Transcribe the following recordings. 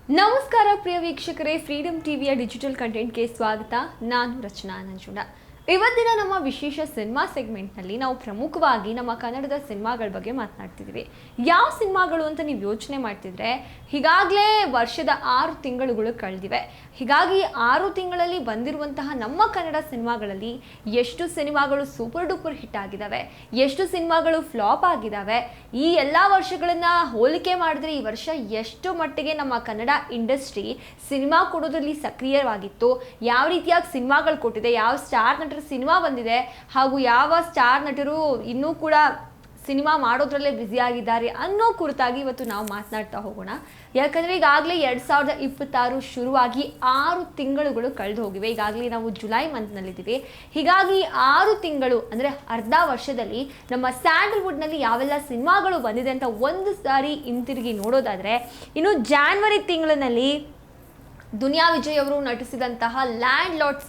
ನಮಸ್ಕಾರ ಪ್ರಿಯ ವೀಕ್ಷಕರೇ, ಫ್ರೀಡಮ್ ಟಿವಿಯ ಡಿಜಿಟಲ್ ಕಂಟೆಂಟ್ಗೆ ಸ್ವಾಗತ. ನಾನು ರಚನಾ ನಂಜುಂಡ. ಇವತ್ತಿನ ನಮ್ಮ ವಿಶೇಷ ಸಿನಿಮಾ ಸೆಗ್ಮೆಂಟ್ನಲ್ಲಿ ನಾವು ಪ್ರಮುಖವಾಗಿ ನಮ್ಮ ಕನ್ನಡದ ಸಿನಿಮಾಗಳ ಬಗ್ಗೆ ಮಾತನಾಡ್ತಿದ್ದೀವಿ. ಯಾವ ಸಿನಿಮಾಗಳು ಅಂತ ನೀವು ಯೋಚನೆ ಮಾಡ್ತಿದ್ರೆ ಈಗಾಗಲೇ ವರ್ಷದ 6 ತಿಂಗಳುಗಳು ಕಳೆದಿವೆ. ಹೀಗಾಗಿ 6 ತಿಂಗಳಲ್ಲಿ ಬಂದಿರುವಂತಹ ನಮ್ಮ ಕನ್ನಡ ಸಿನಿಮಾಗಳಲ್ಲಿ ಎಷ್ಟು ಸಿನಿಮಾಗಳು ಸೂಪರ್ ಡೂಪರ್ ಹಿಟ್ ಆಗಿದ್ದಾವೆ, ಎಷ್ಟು ಸಿನಿಮಾಗಳು ಫ್ಲಾಪ್ ಆಗಿದ್ದಾವೆ, ಈ ಎಲ್ಲ ವರ್ಷಗಳನ್ನು ಹೋಲಿಕೆ ಮಾಡಿದ್ರೆ ಈ ವರ್ಷ ಎಷ್ಟು ಮಟ್ಟಿಗೆ ನಮ್ಮ ಕನ್ನಡ ಇಂಡಸ್ಟ್ರಿ ಸಿನಿಮಾ ಕೊಡೋದ್ರಲ್ಲಿ ಸಕ್ರಿಯವಾಗಿತ್ತು, ಯಾವ ರೀತಿಯಾಗಿ ಸಿನಿಮಾಗಳು ಕೊಟ್ಟಿದೆ, ಯಾವ ಸ್ಟಾರ್ ನಟರ ಸಿನಿಮಾ ಬಂದಿದೆ ಹಾಗೂ ಯಾವ ಸ್ಟಾರ್ ನಟರು ಇನ್ನೂ ಕೂಡ ಸಿನಿಮಾ ಮಾಡೋದ್ರಲ್ಲೇ ಬ್ಯುಸಿ ಆಗಿದ್ದಾರೆ ಅನ್ನೋ ಕುರಿತಾಗಿ ಇವತ್ತು ನಾವು ಮಾತನಾಡ್ತಾ ಹೋಗೋಣ. ಯಾಕಂದರೆ ಈಗಾಗಲೇ 2026 ಶುರುವಾಗಿ 6 ತಿಂಗಳುಗಳು ಕಳೆದು ಹೋಗಿವೆ. ಈಗಾಗಲೇ ನಾವು ಜುಲೈ ಮಂತ್ನಲ್ಲಿದ್ದೀವಿ. ಹೀಗಾಗಿ 6 ತಿಂಗಳು ಅಂದರೆ ಅರ್ಧ ವರ್ಷದಲ್ಲಿ ನಮ್ಮ ಸ್ಯಾಂಡಲ್ವುಡ್ನಲ್ಲಿ ಯಾವೆಲ್ಲ ಸಿನಿಮಾಗಳು ಬಂದಿದೆ ಅಂತ ಒಂದು ಸಾರಿ ಹಿಂತಿರುಗಿ ನೋಡೋದಾದರೆ, ಇನ್ನು ಜಾನ್ವರಿ ತಿಂಗಳಿನಲ್ಲಿ ದುನಿಯಾ ವಿಜಯ್ ಅವರು ನಟಿಸಿದಂತಹ ಲ್ಯಾಂಡ್ ಲಾರ್ಡ್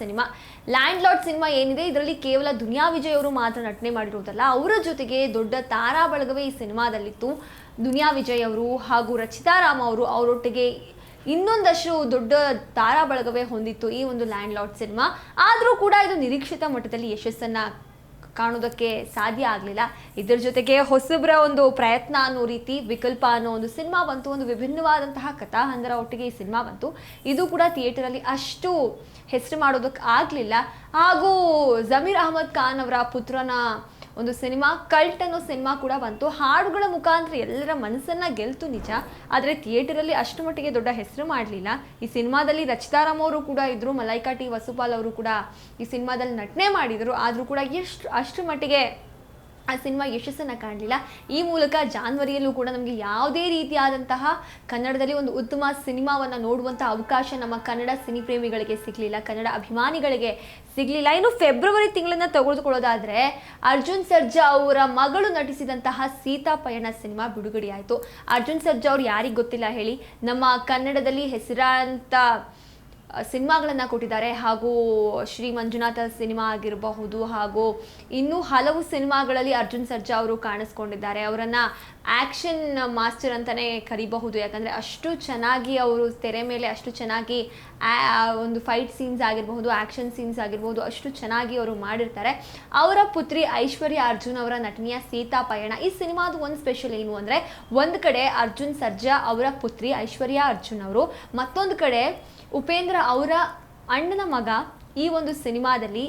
ಸಿನಿಮಾ ಏನಿದೆ, ಇದರಲ್ಲಿ ಕೇವಲ ದುನಿಯಾ ವಿಜಯ್ ಅವರು ಮಾತ್ರ ನಟನೆ ಮಾಡಿರೋದಲ್ಲ, ಅವರ ಜೊತೆಗೆ ದೊಡ್ಡ ತಾರಾ ಬಳಗವೇ ಈ ಸಿನಿಮಾದಲ್ಲಿತ್ತು. ದುನಿಯಾ ವಿಜಯ್ ಅವರು ಹಾಗೂ ರಚಿತಾ ರಾಮ್ ಅವರು ಅವರೊಟ್ಟಿಗೆ ಇನ್ನೊಂದಷ್ಟು ದೊಡ್ಡ ತಾರಾ ಬಳಗವೇ ಹೊಂದಿತ್ತು ಈ ಒಂದು ಲ್ಯಾಂಡ್ ಲಾರ್ಡ್ ಸಿನಿಮಾ. ಆದರೂ ಕೂಡ ಇದು ನಿರೀಕ್ಷಿತ ಮಟ್ಟದಲ್ಲಿ ಯಶಸ್ಸನ್ನು ಕಾಣೋದಕ್ಕೆ ಸಾಧ್ಯ ಆಗಲಿಲ್ಲ. ಇದರ ಜೊತೆಗೆ ಹೊಸಬ್ರ ಒಂದು ಪ್ರಯತ್ನ ಅನ್ನೋ ರೀತಿ ವಿಕಲ್ಪ ಅನ್ನೋ ಒಂದು ಸಿನಿಮಾ ಬಂತು. ಒಂದು ವಿಭಿನ್ನವಾದಂತಹ ಕಥಾಹಂದರ ಒಟ್ಟಿಗೆ ಈ ಸಿನಿಮಾ ಬಂತು. ಇದು ಕೂಡ ಥಿಯೇಟರಲ್ಲಿ ಅಷ್ಟು ಹೆಸರು ಮಾಡೋದಕ್ಕೆ ಆಗಲಿಲ್ಲ. ಹಾಗೂ ಜಮೀರ್ ಅಹಮದ್ ಖಾನ್ ಅವರ ಪುತ್ರನ ಒಂದು ಸಿನಿಮಾ ಕಲ್ಟ್ ಅನ್ನೋ ಸಿನಿಮಾ ಕೂಡ ಬಂತು. ಹಾಡುಗಳ ಮುಖಾಂತರ ಎಲ್ಲರ ಮನಸ್ಸನ್ನು ಗೆಲ್ತು ನಿಜ, ಆದರೆ ಥಿಯೇಟರಲ್ಲಿ ಅಷ್ಟು ಮಟ್ಟಿಗೆ ದೊಡ್ಡ ಹೆಸರು ಮಾಡಲಿಲ್ಲ. ಈ ಸಿನಿಮಾದಲ್ಲಿ ರಚಿತಾ ರಾಮ್ ಅವರು ಕೂಡ ಇದ್ದರು, ಮಲೈಕಾ ಟಿ ವಸುಪಾಲ್ ಅವರು ಕೂಡ ಈ ಸಿನಿಮಾದಲ್ಲಿ ನಟನೆ ಮಾಡಿದರು. ಆದರೂ ಕೂಡ ಅಷ್ಟು ಮಟ್ಟಿಗೆ ಆ ಸಿನಿಮಾ ಯಶಸ್ಸನ್ನು ಕಾಣಲಿಲ್ಲ. ಈ ಮೂಲಕ ಜಾನ್ವರಿಯಲ್ಲೂ ಕೂಡ ನಮಗೆ ಯಾವುದೇ ರೀತಿಯಾದಂತಹ ಕನ್ನಡದಲ್ಲಿ ಒಂದು ಉತ್ತಮ ಸಿನಿಮಾವನ್ನು ನೋಡುವಂಥ ಅವಕಾಶ ನಮ್ಮ ಕನ್ನಡ ಸಿನಿ ಪ್ರೇಮಿಗಳಿಗೆ ಸಿಗಲಿಲ್ಲ, ಕನ್ನಡ ಅಭಿಮಾನಿಗಳಿಗೆ ಸಿಗಲಿಲ್ಲ. ಇನ್ನು ಫೆಬ್ರವರಿ ತಿಂಗಳನ್ನು ತೆಗೆದುಕೊಳ್ಳೋದಾದರೆ ಅರ್ಜುನ್ ಸರ್ಜಾ ಅವರ ಮಗಳು ನಟಿಸಿದಂತಹ ಸೀತಾ ಪಯಣ ಸಿನಿಮಾ ಬಿಡುಗಡೆಯಾಯಿತು. ಅರ್ಜುನ್ ಸರ್ಜಾ ಅವ್ರು ಯಾರಿಗೆ ಗೊತ್ತಿಲ್ಲ ಹೇಳಿ, ನಮ್ಮ ಕನ್ನಡದಲ್ಲಿ ಹೆಸರಾಂತ ಸಿನಿಮಾಗಳನ್ನು ಕೊಟ್ಟಿದ್ದಾರೆ. ಹಾಗೂ ಶ್ರೀ ಮಂಜುನಾಥ ಸಿನಿಮಾ ಆಗಿರಬಹುದು, ಹಾಗೂ ಇನ್ನೂ ಹಲವು ಸಿನಿಮಾಗಳಲ್ಲಿ ಅರ್ಜುನ್ ಸರ್ಜಾ ಅವರು ಕಾಣಿಸ್ಕೊಂಡಿದ್ದಾರೆ. ಅವರನ್ನು ಆ್ಯಕ್ಷನ್ ಮಾಸ್ಟರ್ ಅಂತಲೇ ಕರಿಬಹುದು. ಯಾಕಂದರೆ ಅಷ್ಟು ಚೆನ್ನಾಗಿ ಅವರು ತೆರೆ ಮೇಲೆ ಅಷ್ಟು ಚೆನ್ನಾಗಿ ಒಂದು ಫೈಟ್ ಸೀನ್ಸ್ ಆಗಿರಬಹುದು, ಆ್ಯಕ್ಷನ್ ಸೀನ್ಸ್ ಆಗಿರ್ಬೋದು, ಅಷ್ಟು ಚೆನ್ನಾಗಿ ಅವರು ಮಾಡಿರ್ತಾರೆ. ಅವರ ಪುತ್ರಿ ಐಶ್ವರ್ಯ ಅರ್ಜುನ್ ಅವರ ನಟನೆಯ ಸೀತಾ ಪಯಣ, ಈ ಸಿನಿಮಾದು ಒಂದು ಸ್ಪೆಷಲ್ ಏನು ಅಂದರೆ, ಒಂದು ಕಡೆ ಅರ್ಜುನ್ ಸರ್ಜಾ ಅವರ ಪುತ್ರಿ ಐಶ್ವರ್ಯ ಅರ್ಜುನ್ ಅವರು, ಮತ್ತೊಂದು ಕಡೆ ಉಪೇಂದ್ರ ಅವರ ಅಣ್ಣನ ಮಗ ಈ ಒಂದು ಸಿನಿಮಾದಲ್ಲಿ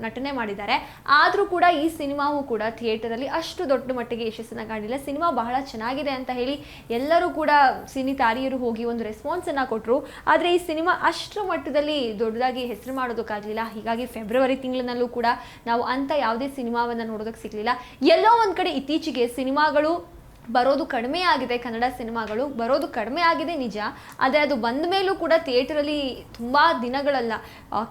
ನಟನೆ ಮಾಡಿದ್ದಾರೆ. ಆದರೂ ಕೂಡ ಈ ಸಿನಿಮಾವು ಕೂಡ ಥಿಯೇಟರಲ್ಲಿ ಅಷ್ಟು ದೊಡ್ಡ ಮಟ್ಟಿಗೆ ಯಶಸ್ಸನ್ನು ಕಾಣಲಿಲ್ಲ. ಸಿನಿಮಾ ಬಹಳ ಚೆನ್ನಾಗಿದೆ ಅಂತ ಹೇಳಿ ಎಲ್ಲರೂ ಕೂಡ ಸಿನಿ ತಾರಿಯರು ಹೋಗಿ ಒಂದು ರೆಸ್ಪಾನ್ಸನ್ನು ಕೊಟ್ಟರು. ಆದರೆ ಈ ಸಿನಿಮಾ ಅಷ್ಟರ ಮಟ್ಟದಲ್ಲಿ ದೊಡ್ಡದಾಗಿ ಹೆಸರು ಮಾಡೋದಕ್ಕಾಗಲಿಲ್ಲ. ಹೀಗಾಗಿ ಫೆಬ್ರವರಿ ತಿಂಗಳಿನಲ್ಲೂ ಕೂಡ ನಾವು ಅಂಥ ಯಾವುದೇ ಸಿನಿಮಾವನ್ನು ನೋಡೋದಕ್ಕೆ ಸಿಗಲಿಲ್ಲ. ಎಲ್ಲೋ ಒಂದು ಕಡೆ ಇತ್ತೀಚೆಗೆ ಸಿನಿಮಾಗಳು ಬರೋದು ಕಡಿಮೆ ಆಗಿದೆ, ಕನ್ನಡ ಸಿನಿಮಾಗಳು ಬರೋದು ಕಡಿಮೆ ಆಗಿದೆ ನಿಜ. ಆದರೆ ಅದು ಬಂದ ಮೇಲೂ ಕೂಡ ಥಿಯೇಟರಲ್ಲಿ ತುಂಬ ದಿನಗಳಲ್ಲ,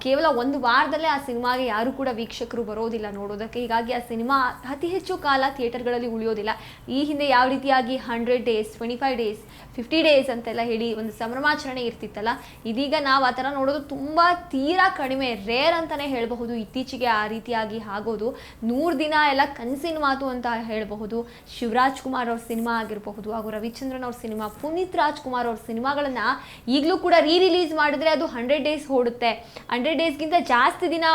ಕೇವಲ ಒಂದು ವಾರದಲ್ಲೇ ಆ ಸಿನಿಮಾಗೆ ಯಾರು ಕೂಡ ವೀಕ್ಷಕರು ಬರೋದಿಲ್ಲ ನೋಡೋದಕ್ಕೆ. ಹೀಗಾಗಿ ಆ ಸಿನಿಮಾ ಅತಿ ಹೆಚ್ಚು ಕಾಲ ಥಿಯೇಟರ್ಗಳಲ್ಲಿ ಉಳಿಯೋದಿಲ್ಲ. ಈ ಹಿಂದೆ ಯಾವ ರೀತಿಯಾಗಿ 100 ಡೇಸ್, 25 ಡೇಸ್, 50 ಡೇಸ್ ಅಂತೆಲ್ಲ ಹೇಳಿ ಒಂದು ಸಂಭ್ರಮಾಚರಣೆ ಇರ್ತಿತ್ತಲ್ಲ, ಇದೀಗ ನಾವು ಆ ಥರ ನೋಡೋದು ತುಂಬ ತೀರಾ ಕಡಿಮೆ, ರೇರ್ ಅಂತಲೇ ಹೇಳಬಹುದು. ಇತ್ತೀಚೆಗೆ ಆ ರೀತಿಯಾಗಿ ಆಗೋದು 100 ದಿನ ಎಲ್ಲ ಕನಸಿನ ಮಾತು ಅಂತ ಹೇಳಬಹುದು. ಶಿವರಾಜ್ ಕುಮಾರ್ ಅವ್ರ ಸಿನಿಮಾ ಆಗಿರಬಹುದು, ಹಾಗೂ ರವಿಚಂದ್ರನ್ ಅವ್ರ ಸಿನಿಮಾ, ಪುನೀತ್ ರಾಜ್ಕುಮಾರ್ ಅವ್ರ ಸಿನಿಮಾಗಳನ್ನು ಈಗಲೂ ಕೂಡ ರಿಲೀಸ್ ಮಾಡಿದ್ರೆ ಅದು 100 ಡೇಸ್ ಓಡುತ್ತೆ. 100 ಡೇಸ್ಗಿಂತ ಜಾಸ್ತಿ ದಿನ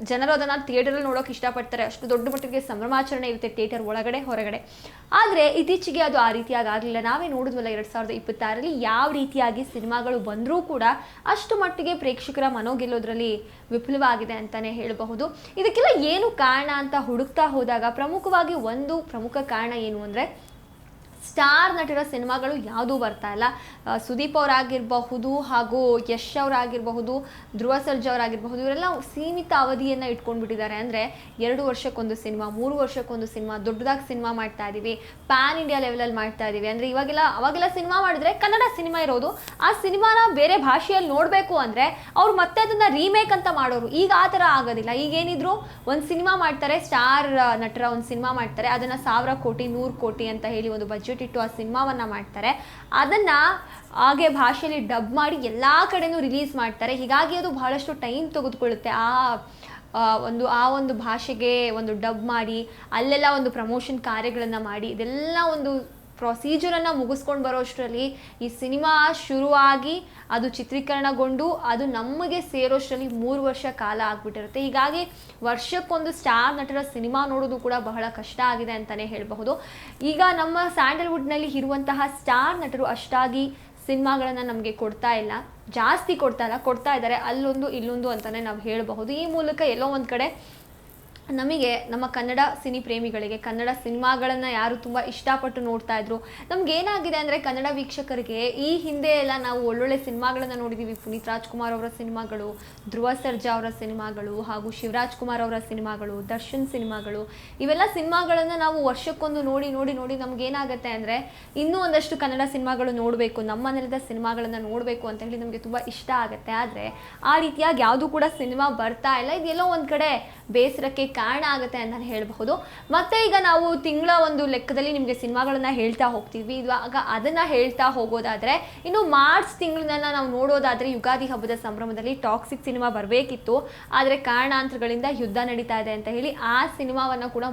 ಜನರು ಅದನ್ನು ಥಿಯೇಟರಲ್ಲಿ ನೋಡೋಕೆ ಇಷ್ಟಪಡ್ತಾರೆ. ಅಷ್ಟು ದೊಡ್ಡ ಮಟ್ಟಿಗೆ ಸಂಭ್ರಮಾಚರಣೆ ಇರುತ್ತೆ ಥಿಯೇಟರ್ ಒಳಗಡೆ ಹೊರಗಡೆ. ಆದರೆ ಇತ್ತೀಚೆಗೆ ಅದು ಆ ರೀತಿಯಾಗಿ ಆಗಲಿಲ್ಲ. ನಾವೇ ನೋಡಿದ್ವಲ್ಲ 2026ರಲ್ಲಿ ಯಾವ ರೀತಿಯಾಗಿ ಸಿನಿಮಾಗಳು ಬಂದರೂ ಕೂಡ ಅಷ್ಟು ಮಟ್ಟಿಗೆ ಪ್ರೇಕ್ಷಕರ ಮನೋ ಗೆಲ್ಲೋದ್ರಲ್ಲಿ ವಿಫಲವಾಗಿದೆ ಅಂತಲೇ ಹೇಳಬಹುದು. ಇದಕ್ಕೆಲ್ಲ ಏನು ಕಾರಣ ಅಂತ ಹುಡುಕ್ತಾ ಹೋದಾಗ ಪ್ರಮುಖವಾಗಿ ಒಂದು ಪ್ರಮುಖ ಕಾರಣ ಏನು ಅಂದರೆ, ಸ್ಟಾರ್ ನಟರ ಸಿನಿಮಾಗಳು ಯಾವುದೂ ಬರ್ತಾ ಇಲ್ಲ. ಸುದೀಪ್ ಅವರಾಗಿರಬಹುದು, ಹಾಗೂ ಯಶ್ ಅವರಾಗಿರಬಹುದು, ಧ್ರುವ ಸರ್ಜಾ ಅವರಾಗಿರಬಹುದು, ಇವರೆಲ್ಲ ಸೀಮಿತ ಅವಧಿಯನ್ನು ಇಟ್ಕೊಂಡ್ಬಿಟ್ಟಿದ್ದಾರೆ. ಅಂದರೆ 2 ವರ್ಷಕ್ಕೊಂದು ಸಿನಿಮಾ, 3 ವರ್ಷಕ್ಕೊಂದು ಸಿನಿಮಾ, ದೊಡ್ಡದಾಗಿ ಸಿನಿಮಾ ಮಾಡ್ತಾ ಇದ್ದೀವಿ, ಪ್ಯಾನ್ ಇಂಡಿಯಾ ಲೆವೆಲಲ್ಲಿ ಮಾಡ್ತಾ ಇದ್ದೀವಿ. ಅಂದರೆ ಅವಾಗೆಲ್ಲ ಸಿನಿಮಾ ಮಾಡಿದ್ರೆ ಕನ್ನಡ ಸಿನಿಮಾ ಇರೋದು, ಆ ಸಿನಿಮಾನ ಬೇರೆ ಭಾಷೆಯಲ್ಲಿ ನೋಡಬೇಕು ಅಂದರೆ ಅವ್ರು ಮತ್ತೆ ಅದನ್ನು ರೀಮೇಕ್ ಅಂತ ಮಾಡೋರು. ಈಗ ಆ ಥರ ಆಗೋದಿಲ್ಲ. ಈಗೇನಿದ್ರು ಒಂದು ಸಿನಿಮಾ ಮಾಡ್ತಾರೆ, ಸ್ಟಾರ್ ನಟರ ಒಂದು ಸಿನಿಮಾ ಮಾಡ್ತಾರೆ, ಅದನ್ನು 1000 ಕೋಟಿ 100 ಕೋಟಿ ಅಂತ ಹೇಳಿ ಒಂದು ಬಜೆಟ್ ಇಟ್ಟು ಆ ಸಿನಿಮಾವನ್ನು ಮಾಡ್ತಾರೆ. ಅದನ್ನು ಹಾಗೆ ಭಾಷೆಯಲ್ಲಿ ಡಬ್ ಮಾಡಿ ಎಲ್ಲ ಕಡೆನೂ ರಿಲೀಸ್ ಮಾಡ್ತಾರೆ. ಹೀಗಾಗಿ ಅದು ಬಹಳಷ್ಟು ಟೈಮ್ ತೆಗೆದುಕೊಳ್ಳುತ್ತೆ. ಆ ಒಂದು ಭಾಷೆಗೆ ಒಂದು ಡಬ್ ಮಾಡಿ ಅಲ್ಲೆಲ್ಲ ಒಂದು ಪ್ರಮೋಷನ್ ಕಾರ್ಯಗಳನ್ನು ಮಾಡಿ ಇದೆಲ್ಲ ಒಂದು ಪ್ರೊಸೀಜರನ್ನು ಮುಗಿಸ್ಕೊಂಡು ಬರೋಷ್ಟರಲ್ಲಿ ಈ ಸಿನಿಮಾ ಶುರುವಾಗಿ ಅದು ಚಿತ್ರೀಕರಣಗೊಂಡು ಅದು ನಮಗೆ ಸೇರೋಷ್ಟರಲ್ಲಿ 3 ವರ್ಷ ಕಾಲ ಆಗ್ಬಿಟ್ಟಿರುತ್ತೆ. ಹೀಗಾಗಿ ವರ್ಷಕ್ಕೊಂದು ಸ್ಟಾರ್ ನಟರ ಸಿನಿಮಾ ನೋಡೋದು ಕೂಡ ಬಹಳ ಕಷ್ಟ ಆಗಿದೆ ಅಂತಲೇ ಹೇಳಬಹುದು. ಈಗ ನಮ್ಮ ಸ್ಯಾಂಡಲ್ವುಡ್ನಲ್ಲಿ ಇರುವಂತಹ ಸ್ಟಾರ್ ನಟರು ಅಷ್ಟಾಗಿ ಸಿನಿಮಾಗಳನ್ನು ನಮಗೆ ಕೊಡ್ತಾ ಇಲ್ಲ, ಜಾಸ್ತಿ ಕೊಡ್ತಾ ಇದ್ದಾರೆ, ಅಲ್ಲೊಂದು ಇಲ್ಲೊಂದು ಅಂತಲೇ ನಾವು ಹೇಳಬಹುದು. ಈ ಮೂಲಕ ಎಲ್ಲೋ ಒಂದು ಕಡೆ ನಮಗೆ ನಮ್ಮ ಕನ್ನಡ ಸಿನಿ ಪ್ರೇಮಿಗಳಿಗೆ ಕನ್ನಡ ಸಿನಿಮಾಗಳನ್ನು ಯಾರು ತುಂಬ ಇಷ್ಟಪಟ್ಟು ನೋಡ್ತಾ ಇದ್ರು, ನಮಗೇನಾಗಿದೆ ಅಂದರೆ ಕನ್ನಡ ವೀಕ್ಷಕರಿಗೆ ಈ ಹಿಂದೆ ಎಲ್ಲ ನಾವು ಒಳ್ಳೊಳ್ಳೆ ಸಿನಿಮಾಗಳನ್ನು ನೋಡಿದ್ದೀವಿ. ಪುನೀತ್ ರಾಜ್ಕುಮಾರ್ ಅವರ ಸಿನಿಮಾಗಳು, ಧ್ರುವ ಸರ್ಜಾ ಅವರ ಸಿನಿಮಾಗಳು, ಹಾಗೂ ಶಿವರಾಜ್ ಕುಮಾರ್ ಅವರ ಸಿನಿಮಾಗಳು, ದರ್ಶನ್ ಸಿನಿಮಾಗಳು, ಇವೆಲ್ಲ ಸಿನಿಮಾಗಳನ್ನು ನಾವು ವರ್ಷಕ್ಕೊಂದು ನೋಡಿ ನೋಡಿ ನೋಡಿ ನಮಗೇನಾಗುತ್ತೆ ಅಂದರೆ ಇನ್ನೂ ಒಂದಷ್ಟು ಕನ್ನಡ ಸಿನಿಮಾಗಳು ನೋಡಬೇಕು, ನಮ್ಮ ನೆಲದ ಸಿನಿಮಾಗಳನ್ನು ನೋಡಬೇಕು ಅಂತ ಹೇಳಿ ನಮಗೆ ತುಂಬ ಇಷ್ಟ ಆಗುತ್ತೆ. ಆದರೆ ಆ ರೀತಿಯಾಗಿ ಯಾವುದೂ ಕೂಡ ಸಿನಿಮಾ ಬರ್ತಾ ಇಲ್ಲ. ಇದೆಲ್ಲೋ ಒಂದು ಕಡೆ ಬೇಸರಕ್ಕೆ ಕಾರಣ ಆಗುತ್ತೆ ಅಂತ ಹೇಳಬಹುದು. ಮತ್ತೆ ಈಗ ನಾವು ತಿಂಗಳ ಒಂದು ಲೆಕ್ಕದಲ್ಲಿ ನಿಮಗೆ ಸಿನಿಮಾಗಳನ್ನ ಹೇಳ್ತಾ ಹೋಗ್ತೀವಿ. ಇವಾಗ ಅದನ್ನ ಹೇಳ್ತಾ ಹೋಗೋದಾದ್ರೆ ಇನ್ನು ಮಾರ್ಚ್ ತಿಂಗಳನ್ನ ನಾವು ನೋಡೋದಾದ್ರೆ ಯುಗಾದಿ ಹಬ್ಬದ ಸಂಭ್ರಮದಲ್ಲಿ ಟಾಕ್ಸಿಕ್ ಸಿನಿಮಾ ಬರಬೇಕಿತ್ತು, ಆದರೆ ಕಾರಣಾಂತರಗಳಿಂದ ಯುದ್ಧ ನಡೀತಾ ಇದೆ ಅಂತ ಹೇಳಿ ಆ ಸಿನಿಮಾವನ್ನ ಕೂಡ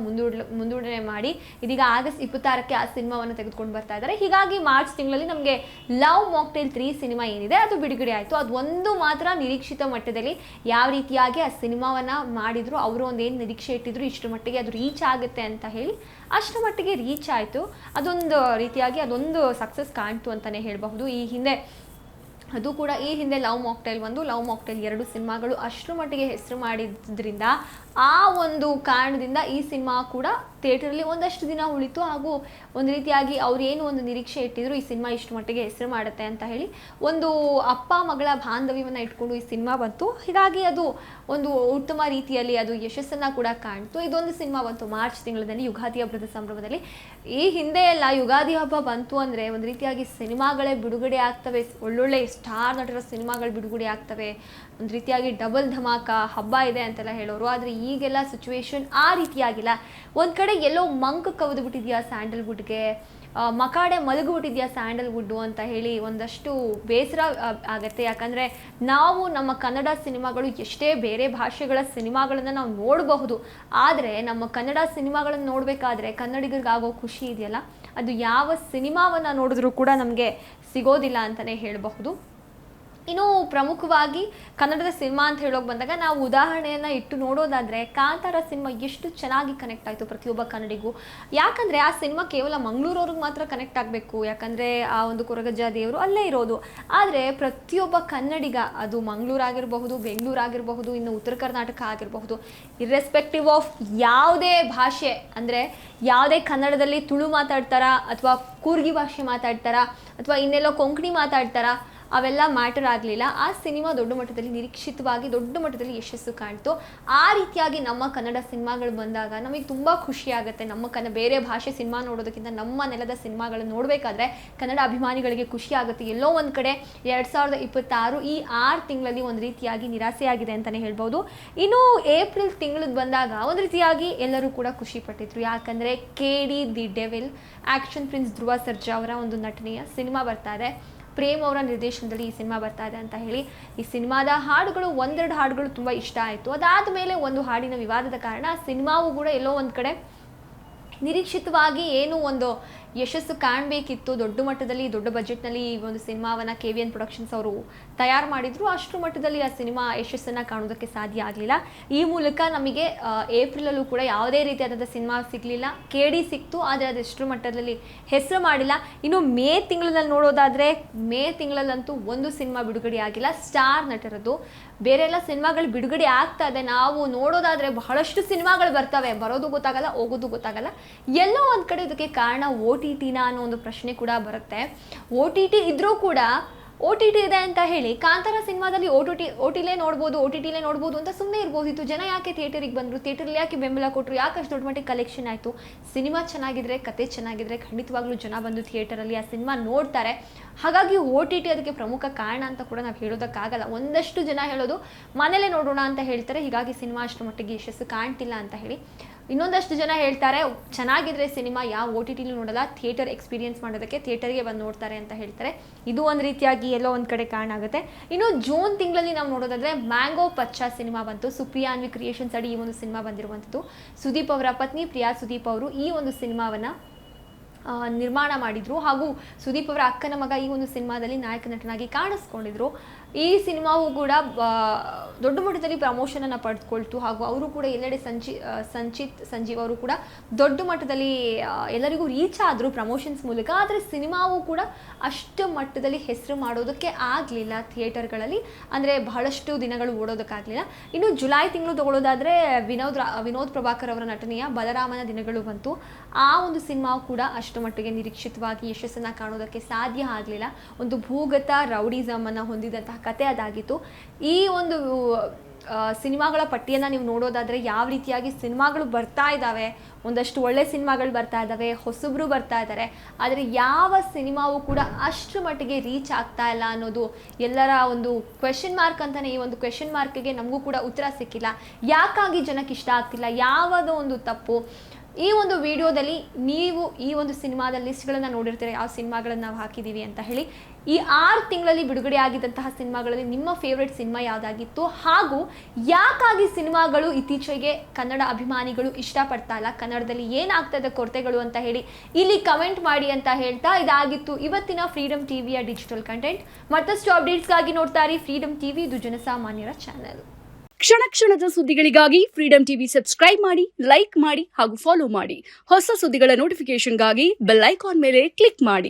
ಮುಂದೂಡಣೆ ಮಾಡಿ ಇದೀಗ ಆಗಸ್ಟ್ 26ಕ್ಕೆ ಆ ಸಿನಿಮಾವನ್ನು ತೆಗೆದುಕೊಂಡು ಬರ್ತಾ ಇದ್ದಾರೆ. ಹೀಗಾಗಿ ಮಾರ್ಚ್ ತಿಂಗಳಲ್ಲಿ ನಮಗೆ ಲವ್ ಮಾಕ್ಟೇಲ್ 3 ಸಿನಿಮಾ ಏನಿದೆ ಅದು ಬಿಡುಗಡೆ ಆಯಿತು. ಅದು ಒಂದು ಮಾತ್ರ ನಿರೀಕ್ಷಿತ ಮಟ್ಟದಲ್ಲಿ ಯಾವ ರೀತಿಯಾಗಿ ಆ ಸಿನಿಮಾವನ್ನ ಮಾಡಿದ್ರು, ಅವರು ಒಂದೇನು ನಿರೀಕ್ಷೆ ಇಟ್ಟಿದ್ರು ಇಷ್ಟರ ಮಟ್ಟಿಗೆ ಅದು ರೀಚ್ ಆಗುತ್ತೆ ಅಂತ ಹೇಳಿ ಅಷ್ಟರ ಮಟ್ಟಿಗೆ ರೀಚ್ ಆಯಿತು. ಅದೊಂದು ರೀತಿಯಾಗಿ ಅದೊಂದು ಸಕ್ಸಸ್ ಕಾಣ್ತು ಅಂತಲೇ ಹೇಳಬಹುದು. ಈ ಹಿಂದೆ ಲವ್ ಮಾಕ್ಟೇಲ್ 1, ಲವ್ ಮಾಕ್ಟೇಲ್ 2 ಸಿನಿಮಾಗಳು ಅಷ್ಟರ ಮಟ್ಟಿಗೆ ಹೆಸರು ಮಾಡಿದ್ರಿಂದ ಆ ಒಂದು ಕಾರಣದಿಂದ ಈ ಸಿನಿಮಾ ಕೂಡ ಥಿಯೇಟರಲ್ಲಿ ಒಂದಷ್ಟು ದಿನ ಉಳಿತು. ಹಾಗೂ ಒಂದು ರೀತಿಯಾಗಿ ಅವ್ರು ಏನು ಒಂದು ನಿರೀಕ್ಷೆ ಇಟ್ಟಿದ್ರು ಈ ಸಿನಿಮಾ ಇಷ್ಟು ಮಟ್ಟಿಗೆ ಹೆಸರು ಮಾಡುತ್ತೆ ಅಂತ ಹೇಳಿ ಒಂದು ಅಪ್ಪ ಮಗಳ ಬಾಂಧವ್ಯವನ್ನು ಇಟ್ಕೊಂಡು ಈ ಸಿನಿಮಾ ಬಂತು. ಹೀಗಾಗಿ ಅದು ಒಂದು ಉತ್ತಮ ರೀತಿಯಲ್ಲಿ ಅದು ಯಶಸ್ಸನ್ನು ಕೂಡ ಕಾಣ್ತು. ಇದೊಂದು ಸಿನಿಮಾ ಬಂತು ಮಾರ್ಚ್ ತಿಂಗಳಲ್ಲಿ ಯುಗಾದಿ ಹಬ್ಬದ ಸಂಭ್ರಮದಲ್ಲಿ. ಈ ಹಿಂದೆ ಎಲ್ಲ ಯುಗಾದಿ ಹಬ್ಬ ಬಂತು ಅಂದರೆ ಒಂದು ರೀತಿಯಾಗಿ ಸಿನಿಮಾಗಳೇ ಬಿಡುಗಡೆ ಆಗ್ತವೆ, ಒಳ್ಳೊಳ್ಳೆ ಸ್ಟಾರ್ ನಟರ ಸಿನಿಮಾಗಳು ಬಿಡುಗಡೆ ಆಗ್ತವೆ, ಒಂದು ರೀತಿಯಾಗಿ ಡಬಲ್ ಧಮಾಕ ಹಬ್ಬ ಇದೆ ಅಂತೆಲ್ಲ ಹೇಳೋರು. ಆದರೆ ಈಗೆಲ್ಲ ಸಿಚುವೇಶನ್ ಆ ರೀತಿಯಾಗಿಲ್ಲ. ಒಂದು ಕಡೆ ಎಲ್ಲೋ ಮಂಕ್ ಕವಿದು ಬಿಟ್ಟಿದೆಯಾ ಸ್ಯಾಂಡಲ್ವುಡ್ಗೆ, ಮಕಾಡೆ ಮಲಗಿಬಿಟ್ಟಿದೆಯಾ ಸ್ಯಾಂಡಲ್ವುಡ್ಡು ಅಂತ ಹೇಳಿ ಒಂದಷ್ಟು ಬೇಸರ ಆಗುತ್ತೆ. ಯಾಕಂದರೆ ನಾವು ನಮ್ಮ ಕನ್ನಡ ಸಿನಿಮಾಗಳು ಎಷ್ಟೇ ಬೇರೆ ಭಾಷೆಗಳ ಸಿನಿಮಾಗಳನ್ನು ನಾವು ನೋಡಬಹುದು, ಆದರೆ ನಮ್ಮ ಕನ್ನಡ ಸಿನಿಮಾಗಳನ್ನು ನೋಡಬೇಕಾದ್ರೆ ಕನ್ನಡಿಗರಿಗಾಗೋ ಖುಷಿ ಇದೆಯಲ್ಲ, ಅದು ಯಾವ ಸಿನಿಮಾವನ್ನು ನೋಡಿದ್ರೂ ಕೂಡ ನಮಗೆ ಸಿಗೋದಿಲ್ಲ ಅಂತಲೇ ಹೇಳಬಹುದು. ಇನ್ನು ಪ್ರಮುಖವಾಗಿ ಕನ್ನಡದ ಸಿನಿಮಾ ಅಂತ ಹೇಳೋಕೆ ಬಂದಾಗ ನಾವು ಉದಾಹರಣೆಯನ್ನು ಇಟ್ಟು ನೋಡೋದಾದರೆ ಕಾಂತಾರ ಸಿನಿಮಾ ಎಷ್ಟು ಚೆನ್ನಾಗಿ ಕನೆಕ್ಟ್ ಆಯಿತು ಪ್ರತಿಯೊಬ್ಬ ಕನ್ನಡಿಗೂ. ಯಾಕಂದರೆ ಆ ಸಿನಿಮಾ ಕೇವಲ ಮಂಗಳೂರವ್ರಿಗೆ ಮಾತ್ರ ಕನೆಕ್ಟ್ ಆಗಬೇಕು, ಯಾಕಂದರೆ ಆ ಒಂದು ಕೊರಗಜ್ಜ ದೇವರು ಅಲ್ಲೇ ಇರೋದು. ಆದರೆ ಪ್ರತಿಯೊಬ್ಬ ಕನ್ನಡಿಗ, ಅದು ಮಂಗಳೂರಾಗಿರಬಹುದು, ಬೆಂಗಳೂರಾಗಿರಬಹುದು, ಇನ್ನು ಉತ್ತರ ಕರ್ನಾಟಕ ಆಗಿರಬಹುದು, ಇರ್ರೆಸ್ಪೆಕ್ಟಿವ್ ಆಫ್ ಯಾವುದೇ ಭಾಷೆ, ಅಂದರೆ ಯಾವುದೇ ಕನ್ನಡದಲ್ಲಿ ತುಳು ಮಾತಾಡ್ತಾರಾ ಅಥವಾ ಕೂರ್ಗಿ ಭಾಷೆ ಮಾತಾಡ್ತಾರಾ ಅಥವಾ ಇನ್ನೆಲ್ಲೋ ಕೊಂಕಣಿ ಮಾತಾಡ್ತಾರಾ, ಅವೆಲ್ಲ ಮ್ಯಾಟರ್ ಆಗಲಿಲ್ಲ. ಆ ಸಿನಿಮಾ ದೊಡ್ಡ ಮಟ್ಟದಲ್ಲಿ ನಿರೀಕ್ಷಿತವಾಗಿ ದೊಡ್ಡ ಮಟ್ಟದಲ್ಲಿ ಯಶಸ್ಸು ಕಾಣ್ತು. ಆ ರೀತಿಯಾಗಿ ನಮ್ಮ ಕನ್ನಡ ಸಿನಿಮಾಗಳು ಬಂದಾಗ ನಮಗೆ ತುಂಬ ಖುಷಿ ಆಗುತ್ತೆ. ನಮ್ಮ ಬೇರೆ ಭಾಷೆ ಸಿನಿಮಾ ನೋಡೋದಕ್ಕಿಂತ ನಮ್ಮ ನೆಲದ ಸಿನಿಮಾಗಳನ್ನು ನೋಡಬೇಕಾದ್ರೆ ಕನ್ನಡ ಅಭಿಮಾನಿಗಳಿಗೆ ಖುಷಿ ಆಗುತ್ತೆ. ಎಲ್ಲೋ ಒಂದು ಕಡೆ 2026 ಈ 6 ತಿಂಗಳಲ್ಲಿ ಒಂದು ರೀತಿಯಾಗಿ ನಿರಾಸೆಯಾಗಿದೆ ಅಂತಲೇ ಹೇಳ್ಬೋದು. ಇನ್ನು ಏಪ್ರಿಲ್ ತಿಂಗಳದ್ದು ಬಂದಾಗ ಒಂದು ರೀತಿಯಾಗಿ ಎಲ್ಲರೂ ಕೂಡ ಖುಷಿ ಪಟ್ಟಿದ್ರು. ಯಾಕಂದರೆ KD the devil action prince Dhruva Sarja ಅವರ ಒಂದು ನಟನೆಯ ಸಿನಿಮಾ ಬರ್ತಾ ಇದೆ. ಪ್ರೇಮ್ ಅವರ ನಿರ್ದೇಶನದಲ್ಲಿ ಈ ಸಿನಿಮಾ ಬರ್ತಾ ಇದೆ ಅಂತ ಹೇಳಿ ಈ ಸಿನಿಮಾದ ಹಾಡುಗಳು ಒಂದೆರಡು ಹಾಡುಗಳು ತುಂಬ ಇಷ್ಟ ಆಯಿತು. ಅದಾದ ಮೇಲೆ ಒಂದು ಹಾಡಿನ ವಿವಾದದ ಕಾರಣ ಸಿನಿಮಾವು ಕೂಡ ಎಲ್ಲೋ ಒಂದು ಕಡೆ ನಿರೀಕ್ಷಿತವಾಗಿ ಏನು ಒಂದು ಯಶಸ್ಸು ಕಾಣಬೇಕಿತ್ತು, ದೊಡ್ಡ ಮಟ್ಟದಲ್ಲಿ ದೊಡ್ಡ ಬಜೆಟ್ನಲ್ಲಿ ಈ ಒಂದು ಸಿನಿಮಾವನ್ನು KVN ಪ್ರೊಡಕ್ಷನ್ಸ್ ಅವರು ತಯಾರು ಮಾಡಿದ್ರು, ಅಷ್ಟರ ಮಟ್ಟದಲ್ಲಿ ಆ ಸಿನಿಮಾ ಯಶಸ್ಸನ್ನು ಕಾಣೋದಕ್ಕೆ ಸಾಧ್ಯ ಆಗಲಿಲ್ಲ. ಈ ಮೂಲಕ ನಮಗೆ ಏಪ್ರಿಲಲ್ಲೂ ಕೂಡ ಯಾವುದೇ ರೀತಿಯಾದಂಥ ಸಿನಿಮಾ ಸಿಗಲಿಲ್ಲ. KD ಸಿಕ್ತು, ಆದರೆ ಅದೆಷ್ಟರ ಮಟ್ಟದಲ್ಲಿ ಹೆಸರು ಮಾಡಿಲ್ಲ. ಇನ್ನು ಮೇ ತಿಂಗಳಲ್ಲಿ ನೋಡೋದಾದರೆ ಮೇ ತಿಂಗಳಲ್ಲಂತೂ ಒಂದು ಸಿನಿಮಾ ಬಿಡುಗಡೆ ಆಗಿಲ್ಲ ಸ್ಟಾರ್ ನಟರದ್ದು. ಬೇರೆ ಎಲ್ಲ ಸಿನಿಮಾಗಳು ಬಿಡುಗಡೆ ಆಗ್ತಾ ಇದೆ, ನಾವು ನೋಡೋದಾದರೆ ಬಹಳಷ್ಟು ಸಿನಿಮಾಗಳು ಬರ್ತವೆ, ಬರೋದು ಗೊತ್ತಾಗಲ್ಲ, ಹೋಗೋದು ಗೊತ್ತಾಗಲ್ಲ. ಎಲ್ಲೋ ಒಂದು ಕಡೆ ಇದಕ್ಕೆ ಕಾರಣ OTTನ ಅನ್ನೋ ಒಂದು ಪ್ರಶ್ನೆ ಕೂಡ ಬರುತ್ತೆ. OTT ಇದ್ರೂ ಕೂಡ OTT ಇದೆ ಅಂತ ಹೇಳಿ ಕಾಂತಾರ ಸಿನಿಮಾದಲ್ಲಿ OTTಲೇ ನೋಡ್ಬೋದು ಅಂತ ಸುಮ್ಮನೆ ಇರ್ಬೋದಿತ್ತು. ಜನ ಯಾಕೆ ಥಿಯೇಟರಿಗೆ ಬಂದರು, ಥಿಯೇಟರ್ಲಿ ಯಾಕೆ ಬೆಂಬಲ ಕೊಟ್ಟರು, ಯಾಕೆ ಅಷ್ಟು ದೊಡ್ಡ ಮಟ್ಟಿಗೆ ಕಲೆಕ್ಷನ್ ಆಯಿತು. ಸಿನಿಮಾ ಚೆನ್ನಾಗಿದ್ರೆ, ಕತೆ ಚೆನ್ನಾಗಿದ್ರೆ ಖಂಡಿತವಾಗ್ಲೂ ಜನ ಬಂದು ಥಿಯೇಟರಲ್ಲಿ ಆ ಸಿನಿಮಾ ನೋಡ್ತಾರೆ. ಹಾಗಾಗಿ OTT ಅದಕ್ಕೆ ಪ್ರಮುಖ ಕಾರಣ ಅಂತ ಕೂಡ ನಾವು ಹೇಳೋದಕ್ಕಾಗಲ್ಲ. ಒಂದಷ್ಟು ಜನ ಹೇಳೋದು ಮನೇಲೇ ನೋಡೋಣ ಅಂತ ಹೇಳ್ತಾರೆ, ಹೀಗಾಗಿ ಸಿನಿಮಾ ಅಷ್ಟರ ಮಟ್ಟಿಗೆ ಯಶಸ್ಸು ಕಾಣ್ತಿಲ್ಲ ಅಂತ ಹೇಳಿ. ಇನ್ನೊಂದಷ್ಟು ಜನ ಹೇಳ್ತಾರೆ ಚೆನ್ನಾಗಿದ್ರೆ ಸಿನಿಮಾ ಯಾವ OTTಲೂ ನೋಡಲ್ಲ, ಥಿಯೇಟರ್ ಎಕ್ಸ್ಪೀರಿಯನ್ಸ್ ಮಾಡೋದಕ್ಕೆ ಥಿಯೇಟರ್ಗೆ ಬಂದು ನೋಡ್ತಾರೆ ಅಂತ ಹೇಳ್ತಾರೆ. ಇದು ಒಂದು ರೀತಿಯಾಗಿ ಎಲ್ಲೋ ಒಂದು ಕಡೆ ಕಾರಣ ಆಗುತ್ತೆ. ಇನ್ನು ಜೂನ್ ತಿಂಗಳಲ್ಲಿ ನಾವು ನೋಡೋದಾದರೆ ಮ್ಯಾಂಗೋ ಪಚ್ಚಾ ಸಿನಿಮಾ ಬಂತು. ಸುಪ್ರಿಯಾ ಅನ್ವಿ ಕ್ರಿಯೇಷನ್ಸ್ ಅಡಿ ಈ ಒಂದು ಸಿನಿಮಾ ಬಂದಿರುವಂಥದ್ದು. ಸುದೀಪ್ ಅವರ ಪತ್ನಿ ಪ್ರಿಯಾ ಸುದೀಪ್ ಅವರು ಈ ಒಂದು ಸಿನಿಮಾವನ್ನು ನಿರ್ಮಾಣ ಮಾಡಿದರು ಹಾಗೂ ಸುದೀಪ್ ಅವರ ಅಕ್ಕನ ಮಗ ಈ ಒಂದು ಸಿನಿಮಾದಲ್ಲಿ ನಾಯಕ ನಟನಾಗಿ ಕಾಣಿಸ್ಕೊಂಡಿದ್ರು. ಈ ಸಿನಿಮಾವು ಕೂಡ ದೊಡ್ಡ ಮಟ್ಟದಲ್ಲಿ ಪ್ರಮೋಷನನ್ನು ಪಡೆದುಕೊಳ್ತು ಹಾಗೂ ಅವರು ಕೂಡ ಎಲ್ಲೆಡೆ ಸಂಚಿತ್ ಸಂಜೀವ್ ಅವರು ಕೂಡ ದೊಡ್ಡ ಮಟ್ಟದಲ್ಲಿ ಎಲ್ಲರಿಗೂ ರೀಚ್ ಆದರು ಪ್ರಮೋಷನ್ಸ್ ಮೂಲಕ. ಆದರೆ ಸಿನಿಮಾವು ಕೂಡ ಅಷ್ಟು ಮಟ್ಟದಲ್ಲಿ ಹೆಸರು ಮಾಡೋದಕ್ಕೆ ಆಗಲಿಲ್ಲ ಥಿಯೇಟರ್ಗಳಲ್ಲಿ, ಅಂದರೆ ಬಹಳಷ್ಟು ದಿನಗಳು ಓಡೋದಕ್ಕಾಗಲಿಲ್ಲ. ಇನ್ನು ಜುಲೈ ತಿಂಗಳು ತಗೊಳ್ಳೋದಾದರೆ ವಿನೋದ್ ಪ್ರಭಾಕರ್ ಅವರ ನಟನೆಯ ಬಲರಾಮನ ದಿನಗಳು ಬಂತು. ಆ ಒಂದು ಸಿನಿಮಾವು ಕೂಡ ಅಷ್ಟು ಮಟ್ಟಿಗೆ ನಿರೀಕ್ಷಿತವಾಗಿ ಯಶಸ್ಸನ್ನು ಕಾಣೋದಕ್ಕೆ ಸಾಧ್ಯ ಆಗಲಿಲ್ಲ. ಒಂದು ಭೂಗತ ರೌಡಿಸಮ್ ಅನ್ನು ಹೊಂದಿದಂತಹ ಕತೆ ಅದಾಗಿತ್ತು. ಈ ಒಂದು ಸಿನಿಮಾಗಳ ಪಟ್ಟಿಯನ್ನು ನೀವು ನೋಡೋದಾದರೆ ಯಾವ ರೀತಿಯಾಗಿ ಸಿನಿಮಾಗಳು ಬರ್ತಾ ಇದ್ದಾವೆ, ಒಂದಷ್ಟು ಒಳ್ಳೆ ಸಿನಿಮಾಗಳು ಬರ್ತಾ ಇದ್ದಾವೆ, ಹೊಸಬ್ರು ಬರ್ತಾ ಇದ್ದಾರೆ, ಆದರೆ ಯಾವ ಸಿನಿಮಾವು ಕೂಡ ಅಷ್ಟರ ಮಟ್ಟಿಗೆ ರೀಚ್ ಆಗ್ತಾ ಇಲ್ಲ ಅನ್ನೋದು ಎಲ್ಲರ ಒಂದು ಕ್ವೆಶನ್ ಮಾರ್ಕ್ ಅಂತಲೇ. ಈ ಒಂದು ಕ್ವೆಶನ್ ಮಾರ್ಕ್ಗೆ ನಮಗೂ ಕೂಡ ಉತ್ತರ ಸಿಕ್ಕಿಲ್ಲ. ಯಾಕಾಗಿ ಜನಕ್ಕೆ ಇಷ್ಟ ಆಗ್ತಿಲ್ಲ, ಯಾವುದೋ ಒಂದು ತಪ್ಪು. ಈ ಒಂದು ವಿಡಿಯೋದಲ್ಲಿ ನೀವು ಈ ಒಂದು ಸಿನಿಮಾದ ಲಿಸ್ಟ್ಗಳನ್ನು ನೋಡಿರ್ತೀರ, ಯಾವ ಸಿನಿಮಾಗಳನ್ನು ನಾವು ಹಾಕಿದ್ದೀವಿ ಅಂತ ಹೇಳಿ. ಈ 6 ತಿಂಗಳಲ್ಲಿ ಬಿಡುಗಡೆ ಆಗಿದ್ದಂತಹ ಸಿನಿಮಾಗಳಲ್ಲಿ ನಿಮ್ಮ ಫೇವ್ರೆಟ್ ಸಿನಿಮಾ ಯಾವುದಾಗಿತ್ತು ಹಾಗೂ ಯಾಕಾಗಿ ಸಿನಿಮಾಗಳು ಇತ್ತೀಚೆಗೆ ಕನ್ನಡ ಅಭಿಮಾನಿಗಳು ಇಷ್ಟಪಡ್ತಾ ಇಲ್ಲ, ಕನ್ನಡದಲ್ಲಿ ಏನಾಗ್ತಾ ಇದೆ ಕೊರತೆಗಳು ಅಂತ ಹೇಳಿ ಇಲ್ಲಿ ಕಮೆಂಟ್ ಮಾಡಿ ಅಂತ ಹೇಳ್ತಾ ಇದಾಗಿತ್ತು ಇವತ್ತಿನ ಫ್ರೀಡಮ್ ಟಿವಿಯ ಡಿಜಿಟಲ್ ಕಂಟೆಂಟ್. ಮತ್ತಷ್ಟು ಅಪ್ಡೇಟ್ಸ್ಗಾಗಿ ನೋಡ್ತಾ ಇರಿ ಫ್ರೀಡಮ್ ಟಿವಿ, ಇದು ಜನಸಾಮಾನ್ಯರ ಚಾನೆಲ್. ಕ್ಷಣ ಕ್ಷಣದ ಸುದ್ದಿಗಳಿಗಾಗಿ ಫ್ರೀಡಮ್ ಟಿವಿ ಸಬ್ಸ್ಕ್ರೈಬ್ ಮಾಡಿ, ಲೈಕ್ ಮಾಡಿ ಹಾಗೂ ಫಾಲೋ ಮಾಡಿ. ಹೊಸ ಸುದ್ದಿಗಳ ನೋಟಿಫಿಕೇಶನ್ಗಾಗಿ ಬೆಲ್ ಐಕಾನ್ ಮೇಲೆ ಕ್ಲಿಕ್ ಮಾಡಿ.